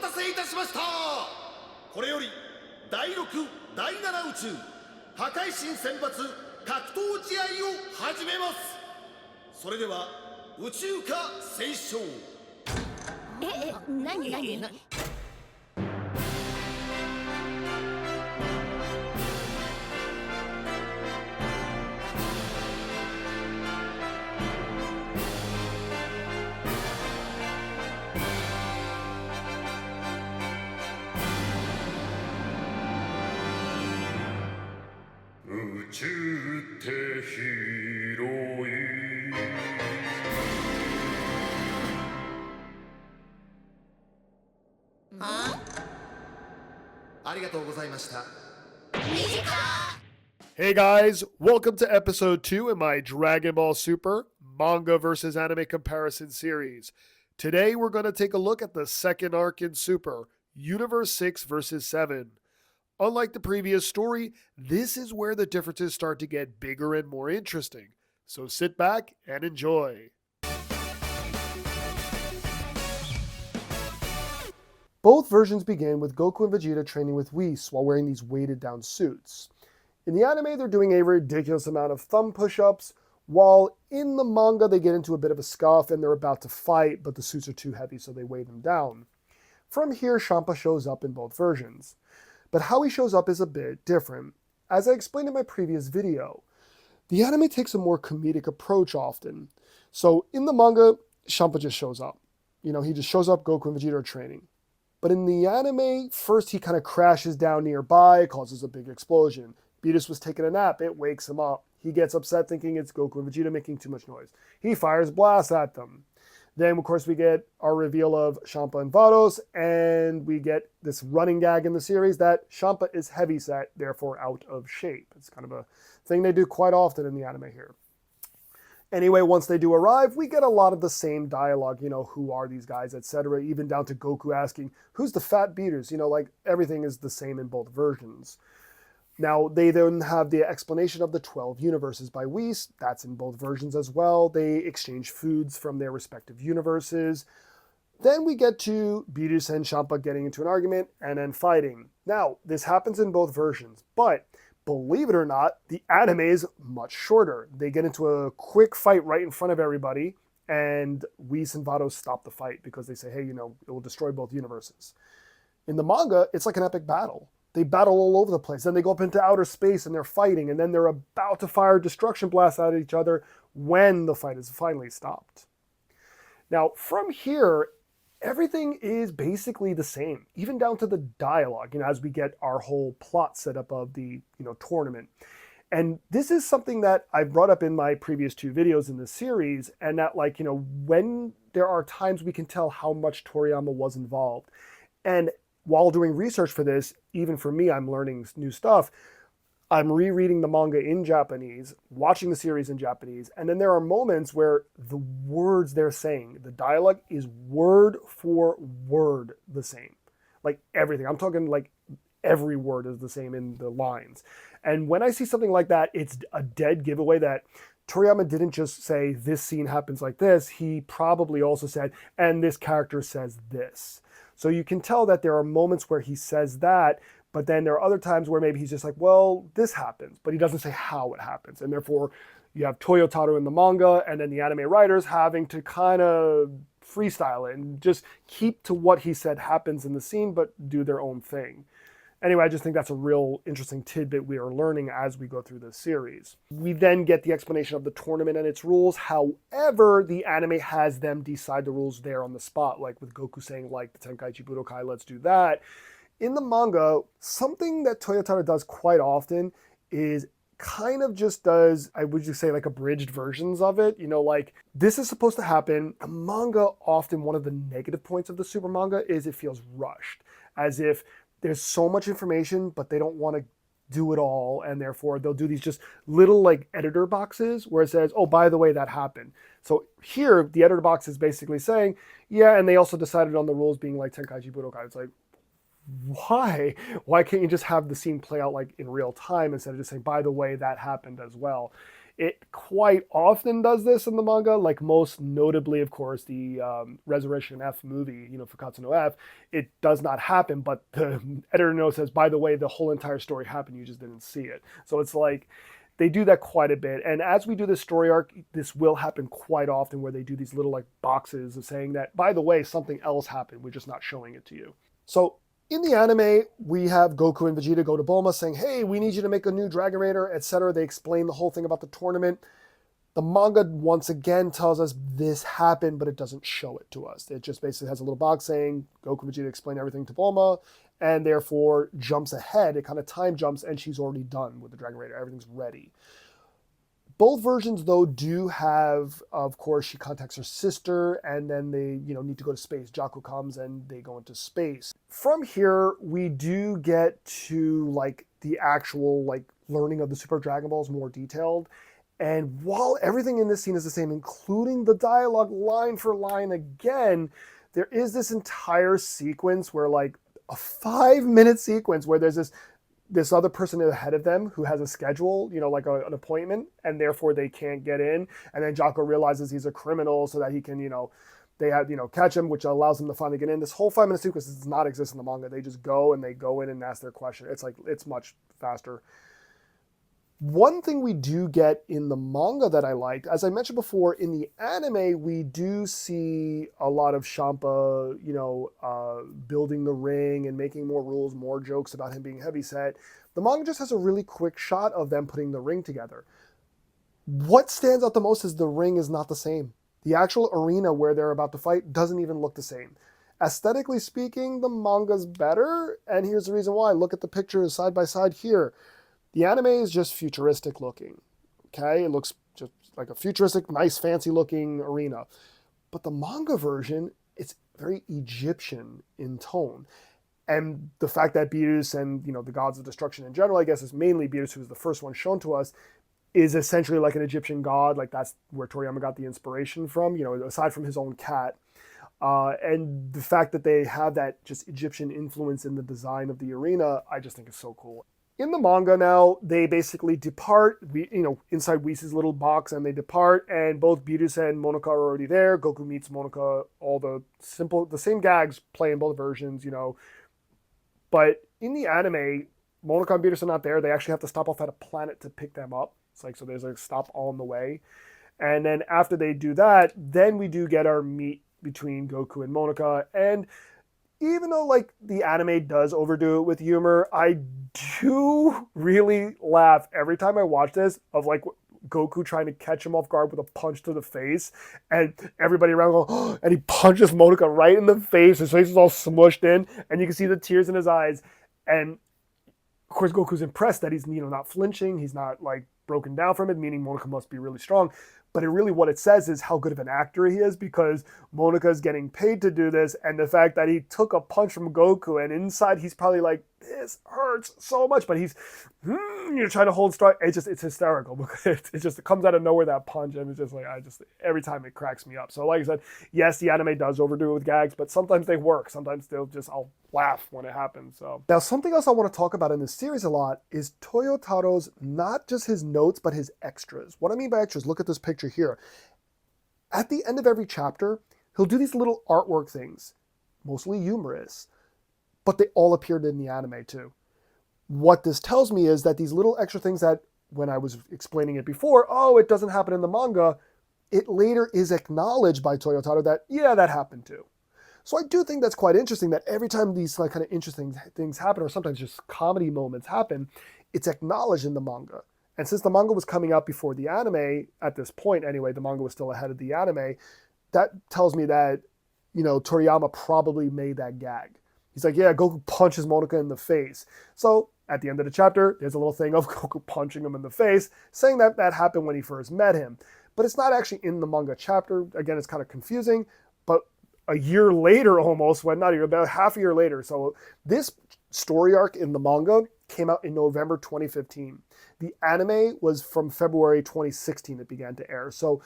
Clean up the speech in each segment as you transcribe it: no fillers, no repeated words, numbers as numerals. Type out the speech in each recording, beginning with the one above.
たせいたしました。これより第6、第7宇宙破壊神選抜格闘試合を始めます。それでは宇宙化斉唱。何宇宙って広い。ありがとうございました。Hey guys, welcome to episode 2 in my Dragon Ball Super Manga versus Anime comparison series. Today we're going to take a look at the second arc in Super, Universe 6 versus 7. Unlike the previous story, this is where the differences start to get bigger and more interesting. So sit back and enjoy. Both versions begin with Goku and Vegeta training with Whis while wearing these weighted down suits. In the anime, they're doing a ridiculous amount of thumb push-ups, while in the manga, they get into a bit of a scuff and they're about to fight, but the suits are too heavy, so they weigh them down. From here, Champa shows up in both versions. But how he shows up is a bit different. As I explained in my previous video, the anime takes a more comedic approach often. So in the manga, Champa just shows up. He just shows up, Goku and Vegeta are training. But in the anime, first he kind of crashes down nearby, causes a big explosion. Beerus was taking a nap, it wakes him up. He gets upset thinking it's Goku and Vegeta making too much noise. He fires blasts at them. Then, of course, we get our reveal of Champa and Vados, and we get this running gag in the series that Champa is heavyset, therefore out of shape. It's kind of a thing they do quite often in the anime here. Anyway, once they do arrive, we get a lot of the same dialogue, who are these guys, etc., even down to Goku asking, who's the fat beaters? Everything is the same in both versions. Now, they then have the explanation of the 12 universes by Whis. That's in both versions as well. They exchange foods from their respective universes. Then we get to Beerus and Champa getting into an argument and then fighting. Now, this happens in both versions, but believe it or not, the anime is much shorter. They get into a quick fight right in front of everybody, and Whis and Vados stop the fight because they say, hey, it will destroy both universes. In the manga, it's like an epic battle. They battle all over the place. Then they go up into outer space and they're fighting, and then they're about to fire destruction blasts at each other when the fight is finally stopped. Now, from here, everything is basically the same, even down to the dialogue, as we get our whole plot set up of the, tournament. And this is something that I've brought up in my previous 2 videos in the series, and that, when there are times we can tell how much Toriyama was involved. And while doing research for this, even for me, I'm learning new stuff. I'm rereading the manga in Japanese, watching the series in Japanese, and then there are moments where the words they're saying, the dialogue is word for word the same. Like everything. I'm talking like every word is the same in the lines. And when I see something like that, it's a dead giveaway that Toriyama didn't just say, this scene happens like this. He probably also said, and this character says this. So you can tell that there are moments where he says that, but then there are other times where maybe he's just like, well, this happens, but he doesn't say how it happens. And therefore, you have Toyotaro in the manga, and then the anime writers having to kind of freestyle it and just keep to what he said happens in the scene, but do their own thing. Anyway, I just think that's a real interesting tidbit we are learning as we go through this series. We then get the explanation of the tournament and its rules. However, the anime has them decide the rules there on the spot, like with Goku saying, like the Tenkaichi Budokai, let's do that. In the manga, something that Toyotaro does quite often is kind of just does, I would just say, like abridged versions of it. This is supposed to happen. The manga, often one of the negative points of the Super manga is it feels rushed, as if there's so much information, but they don't want to do it all, and therefore they'll do these just little like editor boxes where it says, oh, by the way, that happened. So here, the editor box is basically saying, yeah, and they also decided on the rules being like Tenkaichi Budokai. It's like, why? Why can't you just have the scene play out like in real time instead of just saying, by the way, that happened as well? It quite often does this in the manga, like most notably, of course, the Resurrection F movie, for Katsuno F. It does not happen, but the editor note says, by the way, the whole entire story happened, you just didn't see it. So it's like, they do that quite a bit. And as we do this story arc, this will happen quite often where they do these little like boxes of saying that, by the way, something else happened. We're just not showing it to you. So in the anime, we have Goku and Vegeta go to Bulma saying, hey, we need you to make a new Dragon Raider, etc. They explain the whole thing about the tournament. The manga once again tells us this happened, but it doesn't show it to us. It just basically has a little box saying Goku and Vegeta explain everything to Bulma, and therefore jumps ahead. It kind of time jumps, and she's already done with the Dragon Raider. Everything's ready. Both versions, though, do have, of course, she contacts her sister, and then they, need to go to space. Jaco comes, and they go into space. From here, we do get to, like, the actual, like, learning of the Super Dragon Balls more detailed. And while everything in this scene is the same, including the dialogue line for line again, there is this entire sequence where, like, a 5-minute sequence where there's this other person ahead of them who has a schedule, like an appointment, and therefore they can't get in. And then Jaco realizes he's a criminal so that he can, they have, catch him, which allows them to finally get in. This whole 5-minute sequence does not exist in the manga. They just go and they go in and ask their question. It's much faster. One thing we do get in the manga that I liked, as I mentioned before, in the anime, we do see a lot of Champa, building the ring and making more rules, more jokes about him being heavyset. The manga just has a really quick shot of them putting the ring together. What stands out the most is the ring is not the same. The actual arena where they're about to fight doesn't even look the same. Aesthetically speaking, the manga's better, and here's the reason why. Look at the pictures side by side here. The anime is just futuristic looking, okay? It looks just like a futuristic, nice, fancy looking arena. But the manga version, it's very Egyptian in tone. And the fact that Beerus and, the gods of destruction in general, I guess is mainly Beerus, who was the first one shown to us, is essentially like an Egyptian god. Like that's where Toriyama got the inspiration from, aside from his own cat. And the fact that they have that just Egyptian influence in the design of the arena, I just think is so cool. In the manga now, they basically depart, inside Whis' little box, and they depart, and both Beerus and Monaka are already there. Goku meets Monaka, all the same gags play in both versions, But in the anime, Monaka and Beerus are not there. They actually have to stop off at a planet to pick them up. It's like, so there's a stop on the way. And then after they do that, then we do get our meet between Goku and Monaka, and even though like the anime does overdo it with humor, I do really laugh every time I watch this of like Goku trying to catch him off guard with a punch to the face, and everybody around go, oh, and he punches Monaka right in the face. His face is all smushed in, and you can see the tears in his eyes. And of course, Goku's impressed that he's not flinching. He's not like broken down from it, meaning Monaka must be really strong. But what it says is how good of an actor he is, because Monaka is getting paid to do this, and the fact that he took a punch from Goku, and inside he's probably like, this hurts so much, but he's trying to hold strong. It's hysterical because it comes out of nowhere, that punch, and it's just like, every time it cracks me up. So like I said, yes, the anime does overdo it with gags, but sometimes they work. Sometimes I'll laugh when it happens. So now something else I want to talk about in this series a lot is Toyotaro's, not just his notes, but his extras. What I mean by extras, look at this picture here. At the end of every chapter, he'll do these little artwork things, mostly humorous, but they all appeared in the anime too. What this tells me is that these little extra things that, when I was explaining it before, it doesn't happen in the manga, it later is acknowledged by Toyotaro that, yeah, that happened too. So I do think that's quite interesting that every time these like kind of interesting things happen, or sometimes just comedy moments happen, it's acknowledged in the manga. And since the manga was coming out before the anime, at this point anyway, the manga was still ahead of the anime, that tells me that, Toriyama probably made that gag. He's like, yeah, Goku punches Monaka in the face. So at the end of the chapter, there's a little thing of Goku punching him in the face, saying that that happened when he first met him. But it's not actually in the manga chapter. Again, it's kind of confusing. But a year later almost, about half a year later. So this story arc in the manga came out in November 2015. The anime was from February 2016 it began to air. So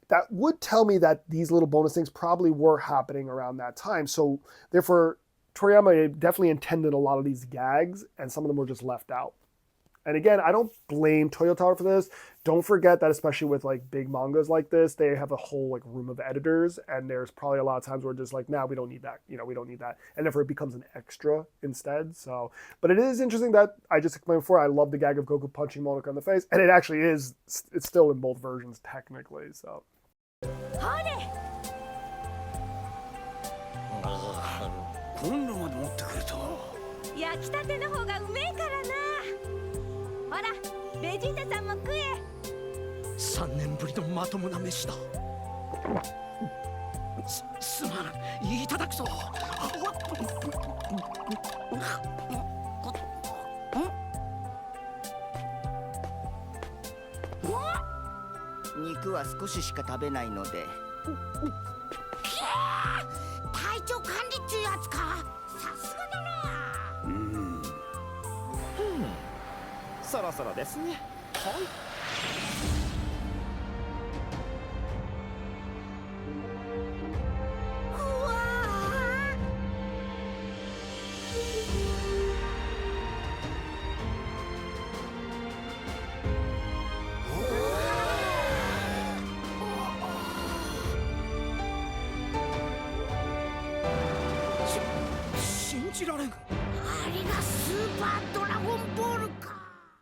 that would tell me that these little bonus things probably were happening around that time. So therefore, Toriyama definitely intended a lot of these gags, and some of them were just left out. And again, I don't blame Toyotawa for this. Don't forget that especially with like big mangas like this, they have a whole like room of editors, and there's probably a lot of times where just like, nah, we don't need that. We don't need that. And therefore it becomes an extra instead. So, but it is interesting that I just explained before, I love the gag of Goku punching Monaka in the face. And it actually is, it's still in both versions technically, so. コンロまで持ってくると焼きたての方がうめえからな。ほらベジータさんも食え。3年ぶりのまともな飯だ。すまん、いただくぞ。肉は少ししか食べないので。体調管理っちゅうやつか。さすがだな。そろそろですね。はい。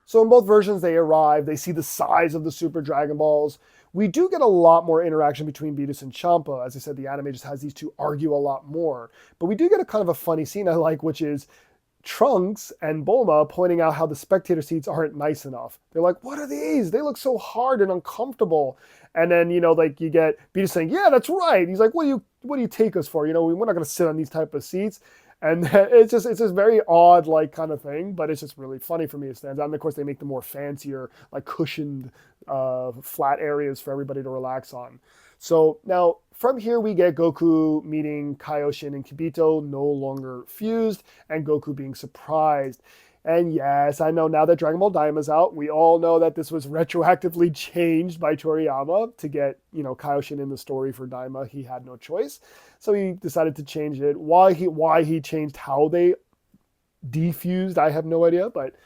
So in both versions, they arrive, they see the size of the Super Dragon Balls. We do get a lot more interaction between Beerus and Champa. As I said, the anime just has these two argue a lot more. But we do get a kind of a funny scene I like, which is Trunks and Bulma pointing out how the spectator seats aren't nice enough. They're like, what are these? They look so hard and uncomfortable. And then, like you get Beerus saying, yeah, that's right. He's like, what do you take us for? We're not going to sit on these type of seats. And it's just very odd, like, kind of thing, but it's just really funny for me. It stands out. And of course, they make the more fancier, like cushioned, flat areas for everybody to relax on. So now from here, we get Goku meeting Kaioshin and Kibito no longer fused, and Goku being surprised. And yes, I know now that Dragon Ball Daima out, we all know that this was retroactively changed by Toriyama to get, Kaioshin in the story for Daima. He had no choice. So he decided to change it. Why he changed how they defused, I have no idea. But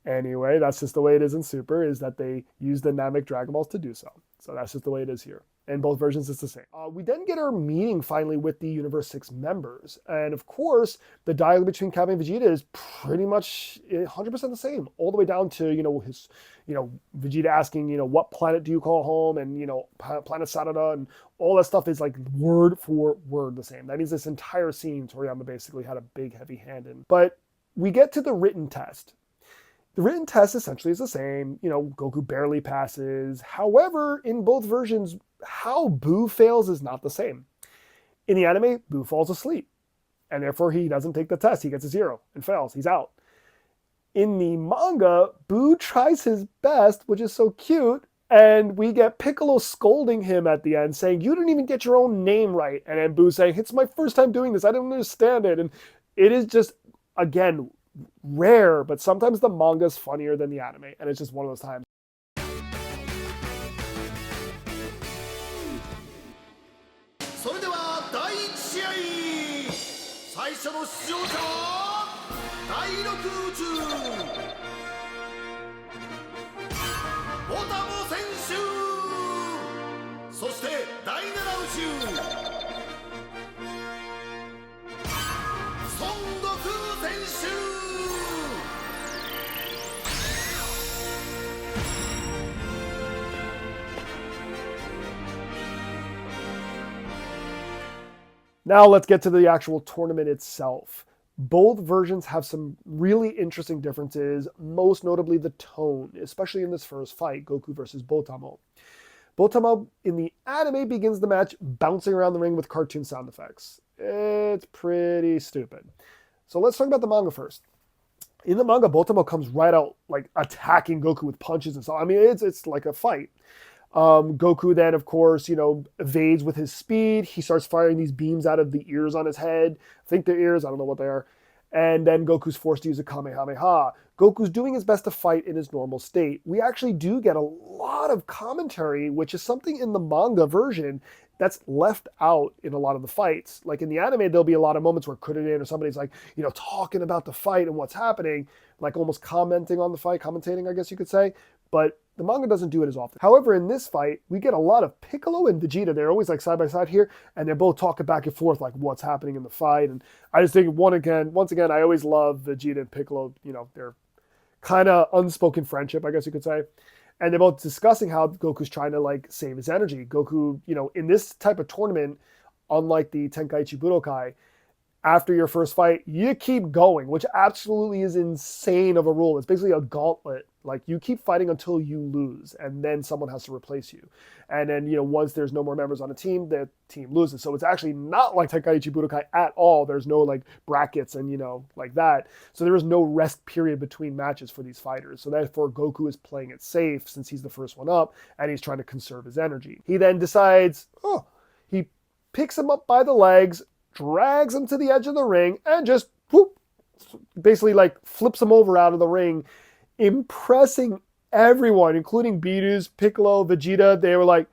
anyway, that's just the way it is in Super, is that they use the Namek Dragon Balls to do so. So that's just the way it is here. In both versions, it's the same. We then get our meeting finally with the Universe 6 members. And of course, the dialogue between Kappa and Vegeta is pretty much 100% the same. All the way down to, his, Vegeta asking, what planet do you call home? And, planet Sarada and all that stuff is like word for word the same. That means this entire scene, Toriyama basically had a big, heavy hand in. But we get to the written test. The written test essentially is the same. Goku barely passes. However, in both versions, how Buu fails is not the same. In the anime, Buu falls asleep, and therefore he doesn't take the test. He gets a 0 and fails. He's out. In the manga, Buu tries his best, which is so cute, and we get Piccolo scolding him at the end, saying, you didn't even get your own name right. And then Buu saying, it's my first time doing this. I didn't understand it. And it is just, again, rare, but sometimes the manga is funnier than the anime, and it's just one of those times. それでは第1試合最初の出場者は第6宇宙ボタモ選手、そして第7宇宙孫悟空選手。Now let's get to the actual tournament itself. Both versions have some really interesting differences, most notably the tone, especially in this first fight, Goku versus Botamo. Botamo in the anime begins the match bouncing around the ring with cartoon sound effects. It's pretty stupid. So let's talk about the manga first. In the manga, Botamo comes right out like attacking Goku with punches and stuff. I mean, it's like a fight. Goku then, of course, evades with his speed. He starts firing these beams out of the ears on his head. I think they're ears. I don't know what they are. And then Goku's forced to use a Kamehameha. Goku's doing his best to fight in his normal state. We actually do get a lot of commentary, which is something in the manga version that's left out in a lot of the fights. Like in the anime, there'll be a lot of moments where Kuririn or somebody's like, talking about the fight and what's happening, like almost commenting on the fight, commentating, I guess you could say. But the manga doesn't do it as often. However, in this fight, we get a lot of Piccolo and Vegeta. They're always like side by side here, and they're both talking back and forth like what's happening in the fight. And I just think once again, I always love Vegeta and Piccolo. They're kind of unspoken friendship, I guess you could say. And they're both discussing how Goku's trying to like save his energy. Goku, in this type of tournament, unlike the Tenkaichi Budokai, after your first fight, you keep going, which absolutely is insane of a rule. It's basically a gauntlet. Like you keep fighting until you lose, and then someone has to replace you. And then, once there's no more members on a team, the team loses. So it's actually not like Tenkaichi Budokai at all. There's no like brackets and, like that. So there is no rest period between matches for these fighters. So therefore Goku is playing it safe since he's the first one up and he's trying to conserve his energy. He then decides, he picks him up by the legs, drags him to the edge of the ring, and just whoop, basically like flips him over out of the ring, impressing everyone, including Beerus, Piccolo, Vegeta. They were like,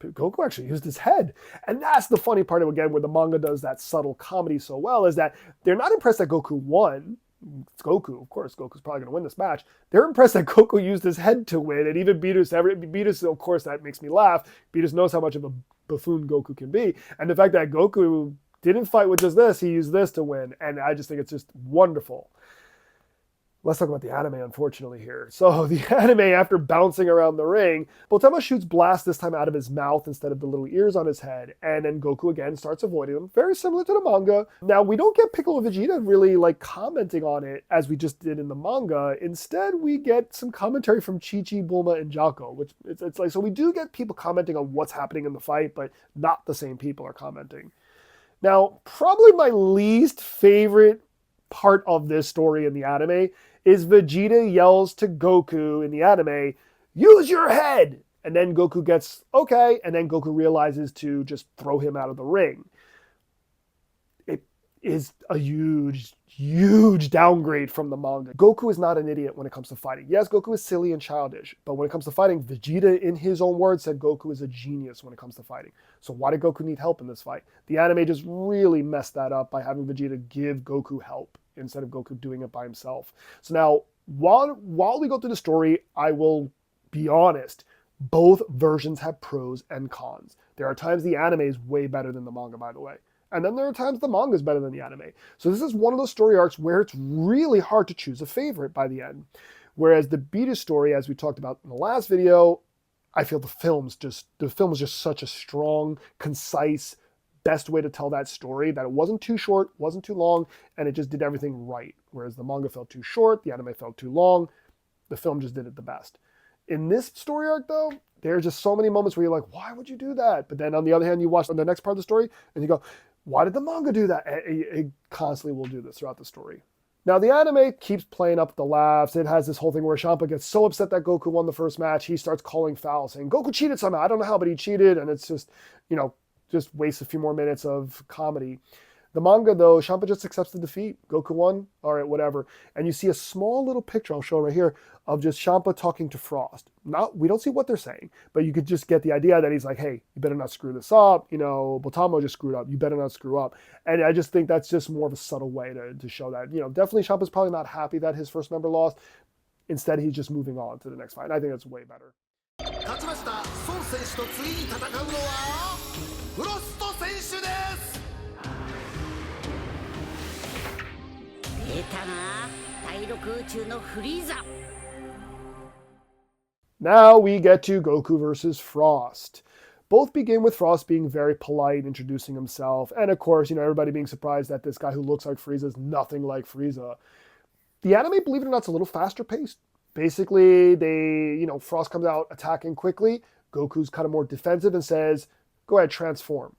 Goku actually used his head. And that's the funny part of, again, where the manga does that subtle comedy so well, is that they're not impressed that Goku won. It's Goku, of course. Goku's probably going to win this match. They're impressed that Goku used his head to win. And even Beerus, of course, that makes me laugh. Beerus knows how much of a buffoon Goku can be. And the fact that Goku didn't fight with just this, he used this to win. And I just think it's just wonderful. Let's talk about the anime, unfortunately, here. So the anime, after bouncing around the ring, Botamo shoots blast this time out of his mouth instead of the little ears on his head. And then Goku again starts avoiding them. Very similar to the manga. Now, we don't get Piccolo and Vegeta really like commenting on it as we just did in the manga. Instead, we get some commentary from Chi-Chi, Bulma, and Jaco, which it's like, so we do get people commenting on what's happening in the fight, but not the same people are commenting. Now, probably my least favorite part of this story in the anime is Vegeta yells to Goku in the anime, "Use your head!" And then Goku gets, okay, and then Goku realizes to just throw him out of the ring. It is a huge downgrade from the manga. Goku is not an idiot when it comes to fighting. Yes, Goku is silly and childish, but when it comes to fighting, Vegeta, in his own words, said Goku is a genius when it comes to fighting. So why did Goku need help in this fight? The anime just really messed that up by having Vegeta give Goku help instead of Goku doing it by himself. So now, while we go through the story, I will be honest, both versions have pros and cons. There are times the anime is way better than the manga, by the way. And then there are times the manga is better than the anime. So this is one of those story arcs where it's really hard to choose a favorite by the end. Whereas the Beerus story, as we talked about in the last video, I feel the film is just such a strong, concise, best way to tell that story, that it wasn't too short, wasn't too long, and it just did everything right. Whereas the manga felt too short, the anime felt too long, the film just did it the best. In this story arc, though, there's just so many moments where you're like, why would you do that? But then on the other hand, you watch the next part of the story and you go, why did the manga do that? It constantly will do this throughout the story. Now, the anime keeps playing up the laughs. It has this whole thing where Champa gets so upset that Goku won the first match, he starts calling foul, saying, Goku cheated somehow. I don't know how, but he cheated. And it's just, just wastes a few more minutes of comedy. The manga, though, Champa just accepts the defeat. Goku won. All right, whatever. And you see a small little picture, I'll show right here, of just Champa talking to Frost. We don't see what they're saying, but you could just get the idea that he's like, hey, you better not screw this up. Botamo just screwed up. You better not screw up. And I just think that's just more of a subtle way to show that. Definitely Champa's probably not happy that his first member lost. Instead, he's just moving on to the next fight. And I think that's way better. 勝ちました孫選手と次に戦うのはフロスト選手です。出たな、第6宇宙のフリーザ。 Now we get to Goku versus Frost. Both begin with Frost being very polite, introducing himself, and of course, everybody being surprised that this guy who looks like Frieza is nothing like Frieza. The anime, believe it or not, is a little faster paced. Basically, Frost comes out attacking quickly. Goku's kind of more defensive and says, go ahead, transform.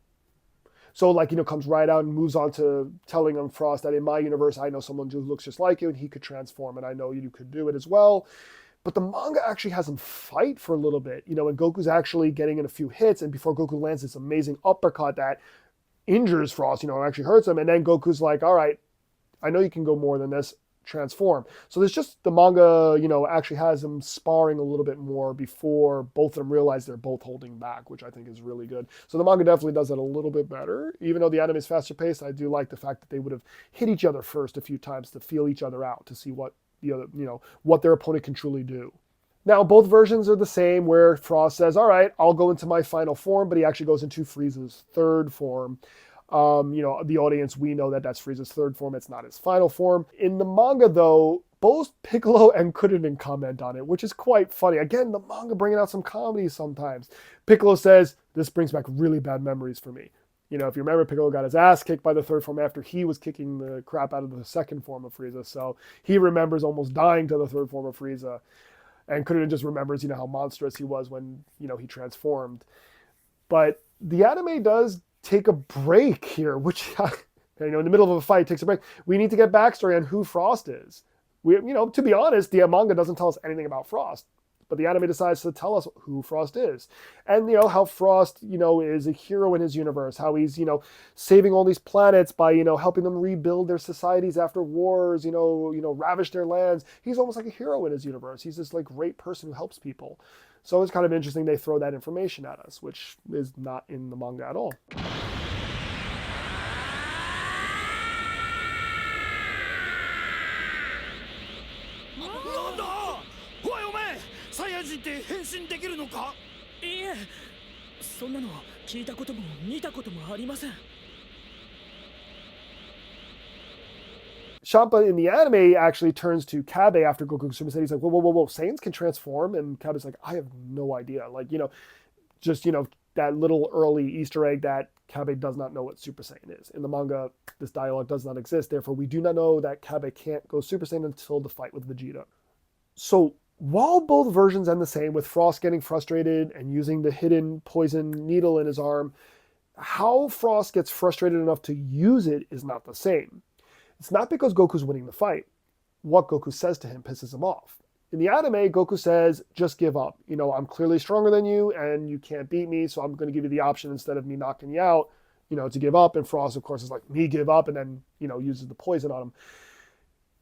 So, comes right out and moves on to telling him, Frost, that in my universe, I know someone who looks just like you and he could transform, and I know you could do it as well. But the manga actually has him fight for a little bit, and Goku's actually getting in a few hits, and before Goku lands this amazing uppercut that injures Frost, actually hurts him, and then Goku's like, all right, I know you can go more than this. transform. So there's just the manga, actually has them sparring a little bit more before both of them realize they're both holding back, which I think is really good. So the manga definitely does that a little bit better. Even though the anime is faster paced, I do like the fact that they would have hit each other first a few times to feel each other out, to see what the other, what their opponent can truly do. Now, both versions are the same, where Frost says, all right, I'll go into my final form, but he actually goes into Frieza's third form. The audience, we know that that's Frieza's third form. It's not his final form. In the manga, though, both Piccolo and Kuririn comment on it, which is quite funny. Again, the manga bringing out some comedy sometimes. Piccolo says, this brings back really bad memories for me. If you remember, Piccolo got his ass kicked by the third form after he was kicking the crap out of the second form of Frieza. So he remembers almost dying to the third form of Frieza. And Kuririn just remembers, how monstrous he was when, he transformed. But the anime does take a break here, which, in the middle of a fight, takes a break. We need to get backstory on who Frost is. To be honest, the manga doesn't tell us anything about Frost. But the anime decides to tell us who Frost is. And, how Frost, is a hero in his universe. How he's, saving all these planets by, helping them rebuild their societies after wars, ravish their lands. He's almost like a hero in his universe. He's this, great person who helps people. So it's kind of interesting they throw that information at us, which is not in the manga at all. 人って変身できるのか？いえ、そんなの聞いたことも見たこともありません。 Champa in the anime actually turns to Kabe after Goku Super Saiyan. He's like, whoa, Saiyans can transform? And Kabe's like, I have no idea. That little early Easter egg that Kabe does not know what Super Saiyan is. In the manga, this dialogue does not exist. Therefore, we do not know that Kabe can't go Super Saiyan until the fight with Vegeta. So, while both versions end the same, with Frost getting frustrated and using the hidden poison needle in his arm, how Frost gets frustrated enough to use it is not the same. It's not because Goku's winning the fight. What Goku says to him pisses him off. In the anime, Goku says, just give up. I'm clearly stronger than you and you can't beat me, so I'm going to give you the option instead of me knocking you out, to give up. And Frost, of course, is like, me give up, and then, uses the poison on him.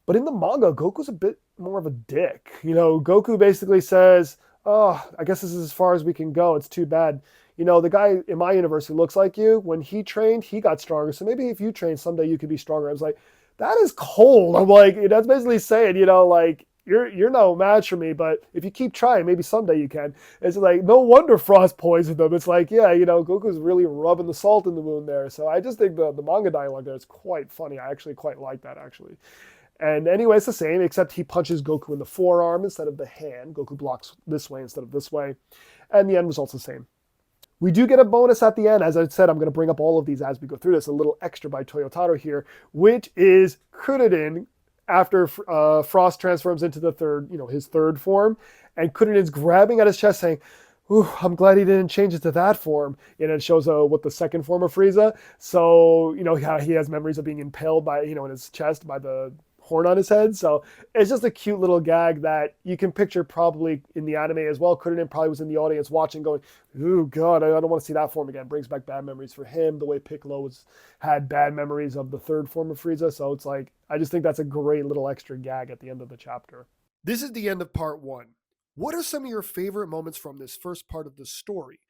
But in the manga, Goku's a bit more of a dick. Goku basically says, oh, I guess this is as far as we can go. It's too bad. The guy in my universe who looks like you, when he trained, he got stronger. So maybe if you train someday, you could be stronger. I was like, that is cold. I'm like, that's basically saying, you're no match for me, but if you keep trying, maybe someday you can. It's like, no wonder Frost poisoned them. It's like, yeah, Goku's really rubbing the salt in the wound there. So I just think the manga dialogue there is quite funny. I actually quite like that, actually. And anyway, it's the same, except he punches Goku in the forearm instead of the hand. Goku blocks this way instead of this way. And the end result's the same. We do get a bonus at the end. As I said, I'm going to bring up all of these as we go through this. A little extra by Toyotaro here, which is Kuririn after Frost transforms into the third, his third form. And Kuririn's grabbing at his chest saying, ooh, I'm glad he didn't change it to that form. And it shows what the second form of Frieza. So, how he has memories of being impaled by, in his chest by the horn on his head. So it's just a cute little gag that you can picture probably in the anime as well. Kuririn probably was in the audience watching going, ooh, God, I don't want to see that form again. Brings back bad memories for him, the way Piccolo had bad memories of the third form of Frieza. So it's like, I just think that's a great little extra gag at the end of the chapter. This is the end of part 1. What are some of your favorite moments from this first part of the story?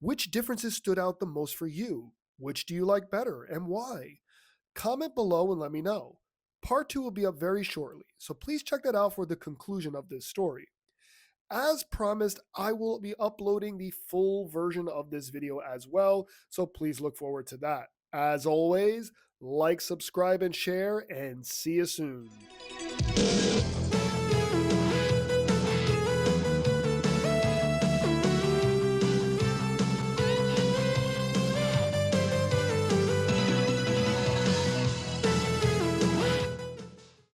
Which differences stood out the most for you? Which do you like better and why? Comment below and let me know. Part 2 will be up very shortly, so please check that out for the conclusion of this story. As promised, I will be uploading the full version of this video as well, so please look forward to that. As always, like, subscribe, and share, and see you soon.